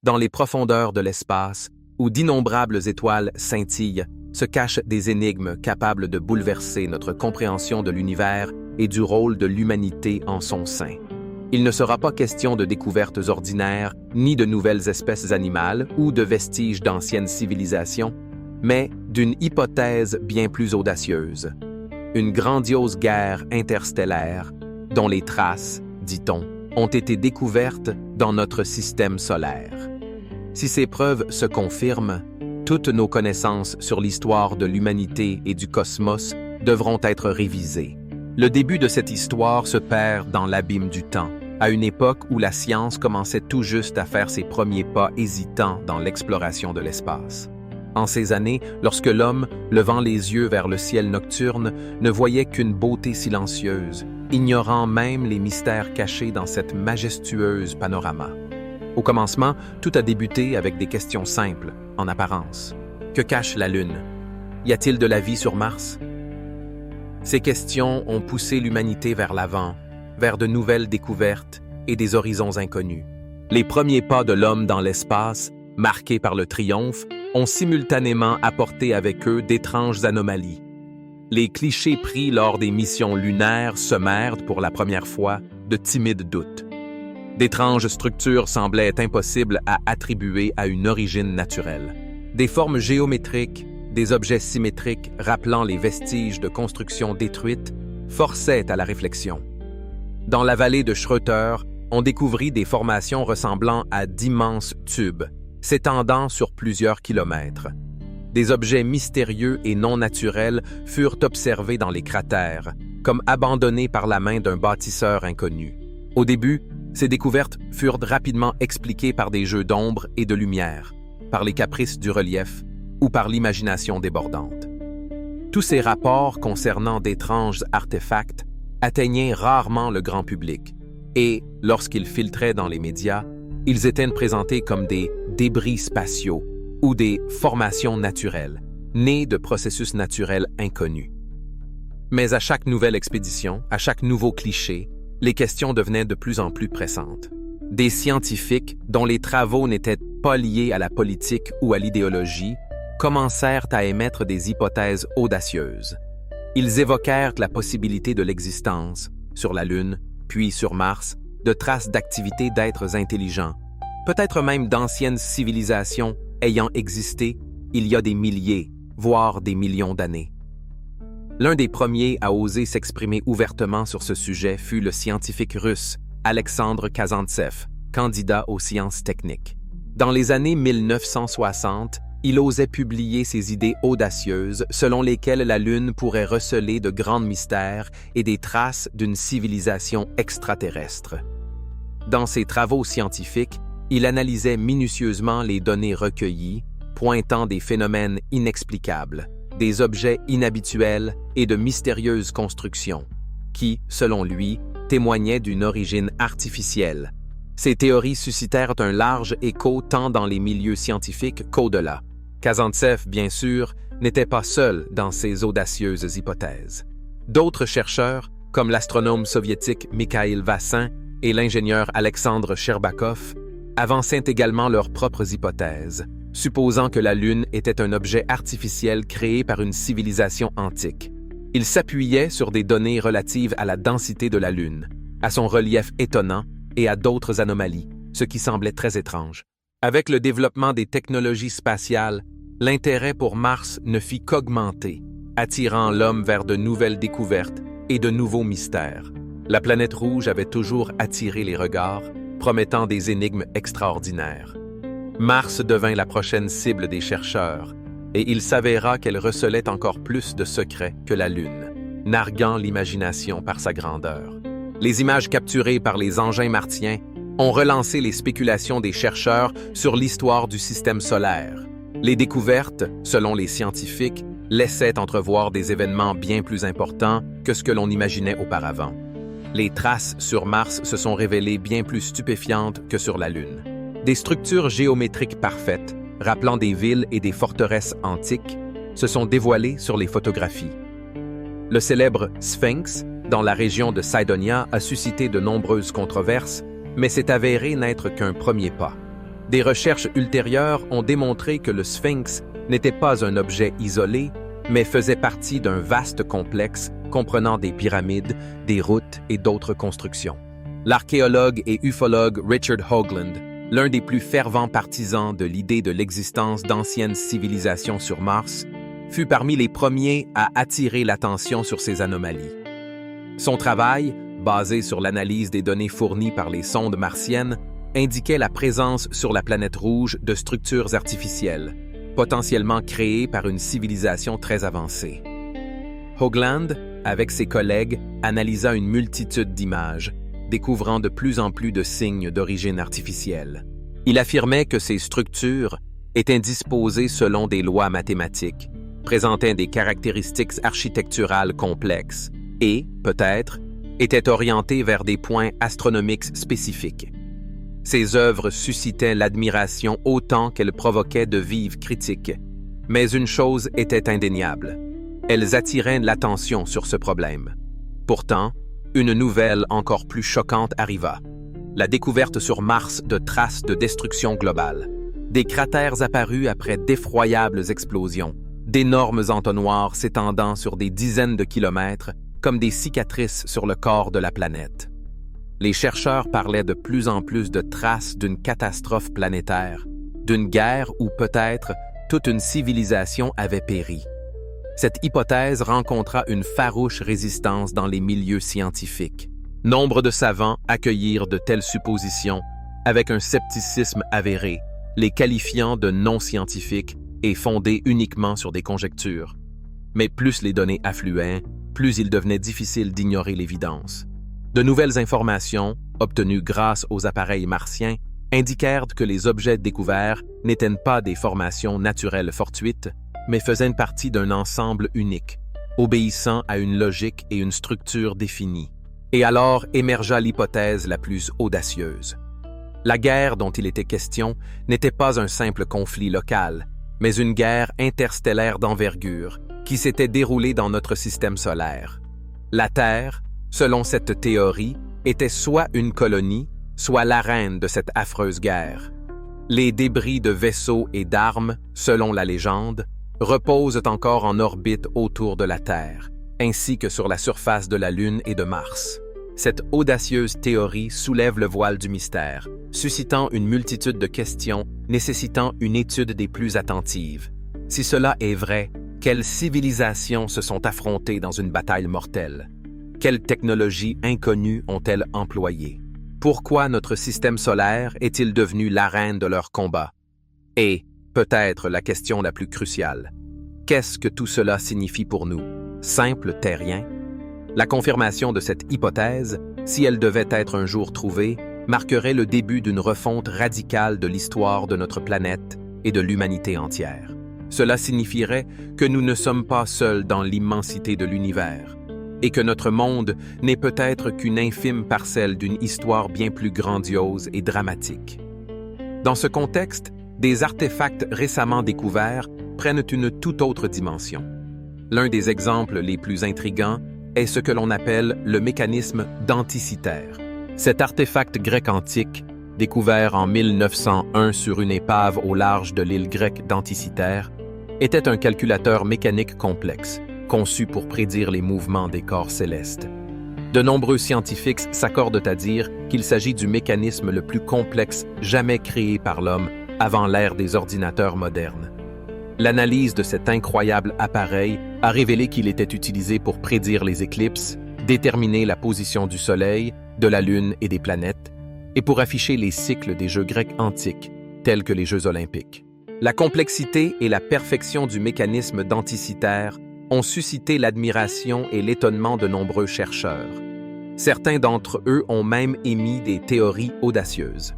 Dans les profondeurs de l'espace, où d'innombrables étoiles scintillent, se cachent des énigmes capables de bouleverser notre compréhension de l'univers et du rôle de l'humanité en son sein. Il ne sera pas question de découvertes ordinaires, ni de nouvelles espèces animales ou de vestiges d'anciennes civilisations, mais d'une hypothèse bien plus audacieuse. Une grandiose guerre interstellaire dont les traces, dit-on, ont été découvertes dans notre système solaire. Si ces preuves se confirment, toutes nos connaissances sur l'histoire de l'humanité et du cosmos devront être révisées. Le début de cette histoire se perd dans l'abîme du temps, à une époque où la science commençait tout juste à faire ses premiers pas hésitants dans l'exploration de l'espace. En ces années, lorsque l'homme, levant les yeux vers le ciel nocturne, ne voyait qu'une beauté silencieuse, ignorant même les mystères cachés dans cette majestueuse panorama. Au commencement, tout a débuté avec des questions simples, en apparence. Que cache la Lune? Y a-t-il de la vie sur Mars? Ces questions ont poussé l'humanité vers l'avant, vers de nouvelles découvertes et des horizons inconnus. Les premiers pas de l'homme dans l'espace, marqués par le triomphe, ont simultanément apporté avec eux d'étranges anomalies. Les clichés pris lors des missions lunaires semèrent pour la première fois de timides doutes. D'étranges structures semblaient impossibles à attribuer à une origine naturelle. Des formes géométriques, des objets symétriques rappelant les vestiges de constructions détruites, forçaient à la réflexion. Dans la vallée de Schröter, on découvrit des formations ressemblant à d'immenses tubes, s'étendant sur plusieurs kilomètres. Des objets mystérieux et non naturels furent observés dans les cratères, comme abandonnés par la main d'un bâtisseur inconnu. Au début, ces découvertes furent rapidement expliquées par des jeux d'ombre et de lumière, par les caprices du relief ou par l'imagination débordante. Tous ces rapports concernant d'étranges artefacts atteignaient rarement le grand public et, lorsqu'ils filtraient dans les médias, ils étaient présentés comme des débris spatiaux ou des formations naturelles, nées de processus naturels inconnus. Mais à chaque nouvelle expédition, à chaque nouveau cliché, les questions devenaient de plus en plus pressantes. Des scientifiques, dont les travaux n'étaient pas liés à la politique ou à l'idéologie, commencèrent à émettre des hypothèses audacieuses. Ils évoquèrent la possibilité de l'existence, sur la Lune, puis sur Mars, de traces d'activité d'êtres intelligents, peut-être même d'anciennes civilisations ayant existé il y a des milliers, voire des millions d'années. L'un des premiers à oser s'exprimer ouvertement sur ce sujet fut le scientifique russe Alexandre Kazantsev, candidat aux sciences techniques. Dans les années 1960, il osait publier ses idées audacieuses selon lesquelles la Lune pourrait receler de grands mystères et des traces d'une civilisation extraterrestre. Dans ses travaux scientifiques, il analysait minutieusement les données recueillies, pointant des phénomènes inexplicables, des objets inhabituels et de mystérieuses constructions, qui, selon lui, témoignaient d'une origine artificielle. Ces théories suscitèrent un large écho tant dans les milieux scientifiques qu'au-delà. Kazantsev, bien sûr, n'était pas seul dans ces audacieuses hypothèses. D'autres chercheurs, comme l'astronome soviétique Mikhail Vassin et l'ingénieur Alexandre Sherbakov, avançaient également leurs propres hypothèses, supposant que la Lune était un objet artificiel créé par une civilisation antique. Ils s'appuyaient sur des données relatives à la densité de la Lune, à son relief étonnant et à d'autres anomalies, ce qui semblait très étrange. Avec le développement des technologies spatiales, l'intérêt pour Mars ne fit qu'augmenter, attirant l'homme vers de nouvelles découvertes et de nouveaux mystères. La planète rouge avait toujours attiré les regards, promettant des énigmes extraordinaires. Mars devint la prochaine cible des chercheurs, et il s'avéra qu'elle recelait encore plus de secrets que la Lune, narguant l'imagination par sa grandeur. Les images capturées par les engins martiens ont relancé les spéculations des chercheurs sur l'histoire du système solaire. Les découvertes, selon les scientifiques, laissaient entrevoir des événements bien plus importants que ce que l'on imaginait auparavant. Les traces sur Mars se sont révélées bien plus stupéfiantes que sur la Lune. Des structures géométriques parfaites, rappelant des villes et des forteresses antiques, se sont dévoilées sur les photographies. Le célèbre Sphinx, dans la région de Cydonia, a suscité de nombreuses controverses, mais s'est avéré n'être qu'un premier pas. Des recherches ultérieures ont démontré que le Sphinx n'était pas un objet isolé, mais faisait partie d'un vaste complexe comprenant des pyramides, des routes et d'autres constructions. L'archéologue et ufologue Richard Hoagland, l'un des plus fervents partisans de l'idée de l'existence d'anciennes civilisations sur Mars, fut parmi les premiers à attirer l'attention sur ces anomalies. Son travail, basé sur l'analyse des données fournies par les sondes martiennes, indiquait la présence sur la planète rouge de structures artificielles, potentiellement créées par une civilisation très avancée. Hoagland, avec ses collègues, analysa une multitude d'images, découvrant de plus en plus de signes d'origine artificielle. Il affirmait que ces structures étaient disposées selon des lois mathématiques, présentaient des caractéristiques architecturales complexes et, peut-être, étaient orientées vers des points astronomiques spécifiques. Ces œuvres suscitaient l'admiration autant qu'elles provoquaient de vives critiques. Mais une chose était indéniable. Elles attiraient l'attention sur ce problème. Pourtant, une nouvelle encore plus choquante arriva. La découverte sur Mars de traces de destruction globale. Des cratères apparus après d'effroyables explosions, d'énormes entonnoirs s'étendant sur des dizaines de kilomètres comme des cicatrices sur le corps de la planète. Les chercheurs parlaient de plus en plus de traces d'une catastrophe planétaire, d'une guerre où peut-être toute une civilisation avait péri. Cette hypothèse rencontra une farouche résistance dans les milieux scientifiques. Nombre de savants accueillirent de telles suppositions avec un scepticisme avéré, les qualifiant de non scientifiques et fondés uniquement sur des conjectures. Mais plus les données affluaient, plus il devenait difficile d'ignorer l'évidence. De nouvelles informations, obtenues grâce aux appareils martiens, indiquèrent que les objets découverts n'étaient pas des formations naturelles fortuites, mais faisaient partie d'un ensemble unique, obéissant à une logique et une structure définies. Et alors émergea l'hypothèse la plus audacieuse. La guerre dont il était question n'était pas un simple conflit local, mais une guerre interstellaire d'envergure qui s'était déroulée dans notre système solaire. La Terre, selon cette théorie, était soit une colonie, soit l'arène de cette affreuse guerre. Les débris de vaisseaux et d'armes, selon la légende, reposent encore en orbite autour de la Terre, ainsi que sur la surface de la Lune et de Mars. Cette audacieuse théorie soulève le voile du mystère, suscitant une multitude de questions nécessitant une étude des plus attentives. Si cela est vrai, quelles civilisations se sont affrontées dans une bataille mortelle? Quelles technologies inconnues ont-elles employées? Pourquoi notre système solaire est-il devenu l'arène de leur combat? Et, peut-être la question la plus cruciale, qu'est-ce que tout cela signifie pour nous, simples terriens? La confirmation de cette hypothèse, si elle devait être un jour trouvée, marquerait le début d'une refonte radicale de l'histoire de notre planète et de l'humanité entière. Cela signifierait que nous ne sommes pas seuls dans l'immensité de l'univers, et que notre monde n'est peut-être qu'une infime parcelle d'une histoire bien plus grandiose et dramatique. Dans ce contexte, des artefacts récemment découverts prennent une toute autre dimension. L'un des exemples les plus intrigants est ce que l'on appelle le mécanisme d'Anticythère. Cet artefact grec antique, découvert en 1901 sur une épave au large de l'île grecque d'Anticythère, était un calculateur mécanique complexe, conçu pour prédire les mouvements des corps célestes. De nombreux scientifiques s'accordent à dire qu'il s'agit du mécanisme le plus complexe jamais créé par l'homme avant l'ère des ordinateurs modernes. L'analyse de cet incroyable appareil a révélé qu'il était utilisé pour prédire les éclipses, déterminer la position du Soleil, de la Lune et des planètes, et pour afficher les cycles des Jeux grecs antiques, tels que les Jeux olympiques. La complexité et la perfection du mécanisme d'Anticythère ont suscité l'admiration et l'étonnement de nombreux chercheurs. Certains d'entre eux ont même émis des théories audacieuses.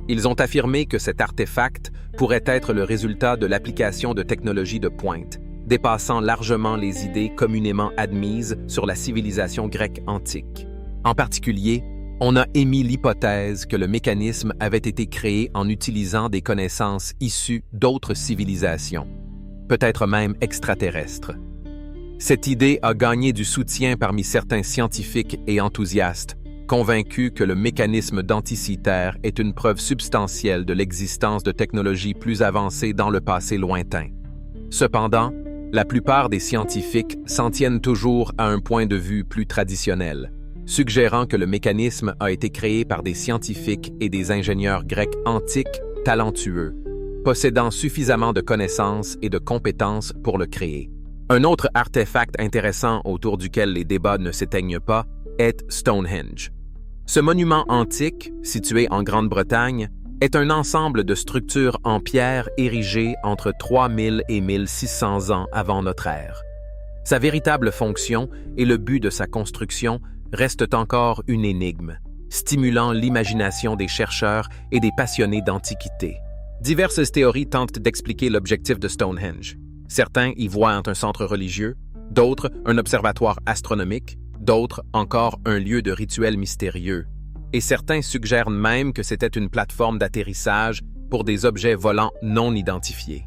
Ils ont affirmé que cet artefact pourrait être le résultat de l'application de technologies de pointe, dépassant largement les idées communément admises sur la civilisation grecque antique. En particulier, on a émis l'hypothèse que le mécanisme avait été créé en utilisant des connaissances issues d'autres civilisations, peut-être même extraterrestres. Cette idée a gagné du soutien parmi certains scientifiques et enthousiastes, convaincus que le mécanisme denticitaire est une preuve substantielle de l'existence de technologies plus avancées dans le passé lointain. Cependant, la plupart des scientifiques s'en tiennent toujours à un point de vue plus traditionnel, suggérant que le mécanisme a été créé par des scientifiques et des ingénieurs grecs antiques talentueux, possédant suffisamment de connaissances et de compétences pour le créer. Un autre artefact intéressant autour duquel les débats ne s'éteignent pas est Stonehenge. Ce monument antique, situé en Grande-Bretagne, est un ensemble de structures en pierre érigées entre 3000 et 1600 ans avant notre ère. Sa véritable fonction et le but de sa construction restent encore une énigme, stimulant l'imagination des chercheurs et des passionnés d'antiquité. Diverses théories tentent d'expliquer l'objectif de Stonehenge. Certains y voient un centre religieux, d'autres un observatoire astronomique, d'autres encore un lieu de rituel mystérieux. Et certains suggèrent même que c'était une plateforme d'atterrissage pour des objets volants non identifiés.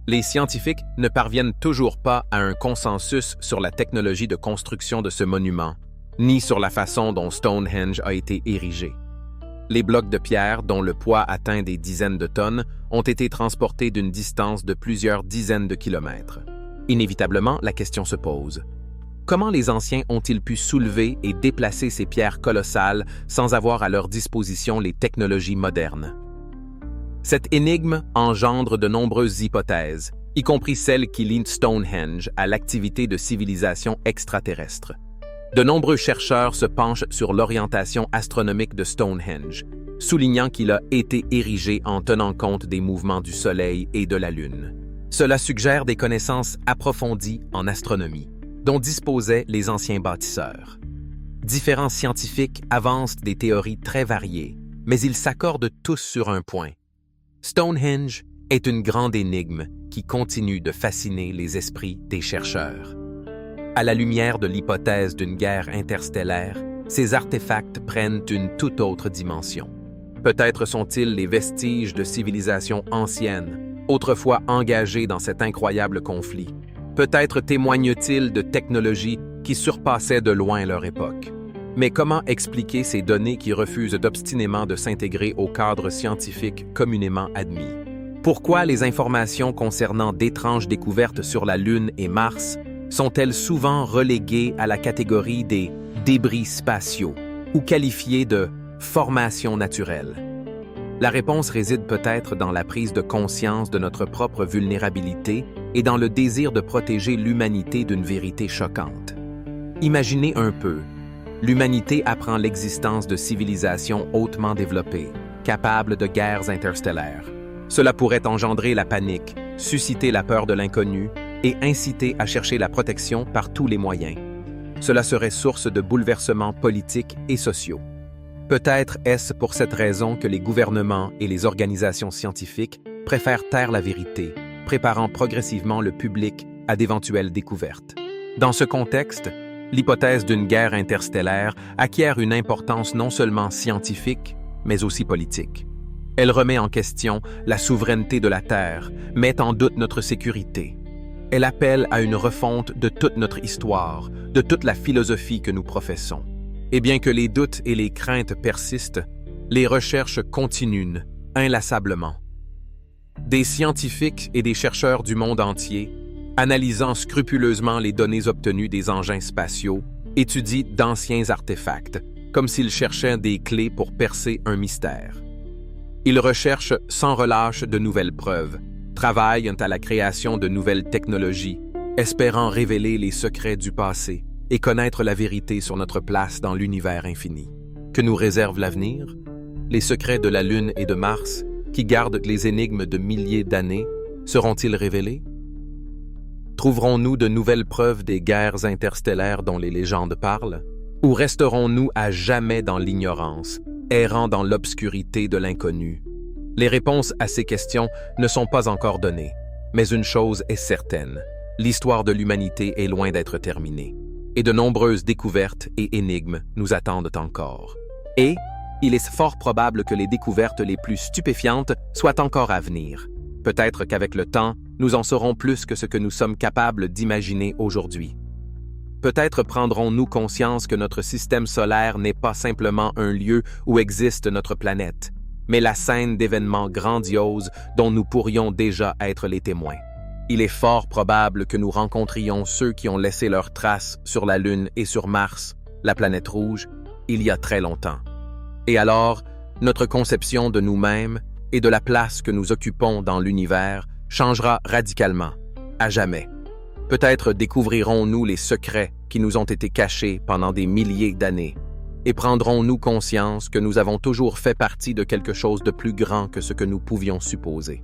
Les scientifiques ne parviennent toujours pas à un consensus sur la technologie de construction de ce monument, ni sur la façon dont Stonehenge a été érigé. Les blocs de pierre, dont le poids atteint des dizaines de tonnes, ont été transportés d'une distance de plusieurs dizaines de kilomètres. Inévitablement, la question se pose. Comment les anciens ont-ils pu soulever et déplacer ces pierres colossales sans avoir à leur disposition les technologies modernes? Cette énigme engendre de nombreuses hypothèses, y compris celle qui lie Stonehenge à l'activité de civilisation extraterrestre. De nombreux chercheurs se penchent sur l'orientation astronomique de Stonehenge, soulignant qu'il a été érigé en tenant compte des mouvements du Soleil et de la Lune. Cela suggère des connaissances approfondies en astronomie, dont disposaient les anciens bâtisseurs. Différents scientifiques avancent des théories très variées, mais ils s'accordent tous sur un point. Stonehenge est une grande énigme qui continue de fasciner les esprits des chercheurs. À la lumière de l'hypothèse d'une guerre interstellaire, ces artefacts prennent une toute autre dimension. Peut-être sont-ils les vestiges de civilisations anciennes, autrefois engagées dans cet incroyable conflit. Peut-être témoignent-ils de technologies qui surpassaient de loin leur époque. Mais comment expliquer ces données qui refusent obstinément de s'intégrer au cadre scientifique communément admis? Pourquoi les informations concernant d'étranges découvertes sur la Lune et Mars sont-elles souvent reléguées à la catégorie des débris spatiaux ou qualifiées de formations naturelles? La réponse réside peut-être dans la prise de conscience de notre propre vulnérabilité et dans le désir de protéger l'humanité d'une vérité choquante. Imaginez un peu, l'humanité apprend l'existence de civilisations hautement développées, capables de guerres interstellaires. Cela pourrait engendrer la panique, susciter la peur de l'inconnu et inciter à chercher la protection par tous les moyens. Cela serait source de bouleversements politiques et sociaux. Peut-être est-ce pour cette raison que les gouvernements et les organisations scientifiques préfèrent taire la vérité, préparant progressivement le public à d'éventuelles découvertes. Dans ce contexte, l'hypothèse d'une guerre interstellaire acquiert une importance non seulement scientifique, mais aussi politique. Elle remet en question la souveraineté de la Terre, met en doute notre sécurité. Elle appelle à une refonte de toute notre histoire, de toute la philosophie que nous professons. Et bien que les doutes et les craintes persistent, les recherches continuent inlassablement. Des scientifiques et des chercheurs du monde entier, analysant scrupuleusement les données obtenues des engins spatiaux, étudient d'anciens artefacts, comme s'ils cherchaient des clés pour percer un mystère. Ils recherchent sans relâche de nouvelles preuves, travaillent à la création de nouvelles technologies, espérant révéler les secrets du passé et connaître la vérité sur notre place dans l'univers infini. Que nous réserve l'avenir? Les secrets de la Lune et de Mars, qui gardent les énigmes de milliers d'années, seront-ils révélés? Trouverons-nous de nouvelles preuves des guerres interstellaires dont les légendes parlent? Ou resterons-nous à jamais dans l'ignorance, errant dans l'obscurité de l'inconnu? Les réponses à ces questions ne sont pas encore données, mais une chose est certaine, l'histoire de l'humanité est loin d'être terminée, et de nombreuses découvertes et énigmes nous attendent encore. Et il est fort probable que les découvertes les plus stupéfiantes soient encore à venir. Peut-être qu'avec le temps, nous en saurons plus que ce que nous sommes capables d'imaginer aujourd'hui. Peut-être prendrons-nous conscience que notre système solaire n'est pas simplement un lieu où existe notre planète, mais la scène d'événements grandioses dont nous pourrions déjà être les témoins. Il est fort probable que nous rencontrions ceux qui ont laissé leurs traces sur la Lune et sur Mars, la planète rouge, il y a très longtemps. Et alors, notre conception de nous-mêmes et de la place que nous occupons dans l'univers changera radicalement, à jamais. Peut-être découvrirons-nous les secrets qui nous ont été cachés pendant des milliers d'années et prendrons-nous conscience que nous avons toujours fait partie de quelque chose de plus grand que ce que nous pouvions supposer.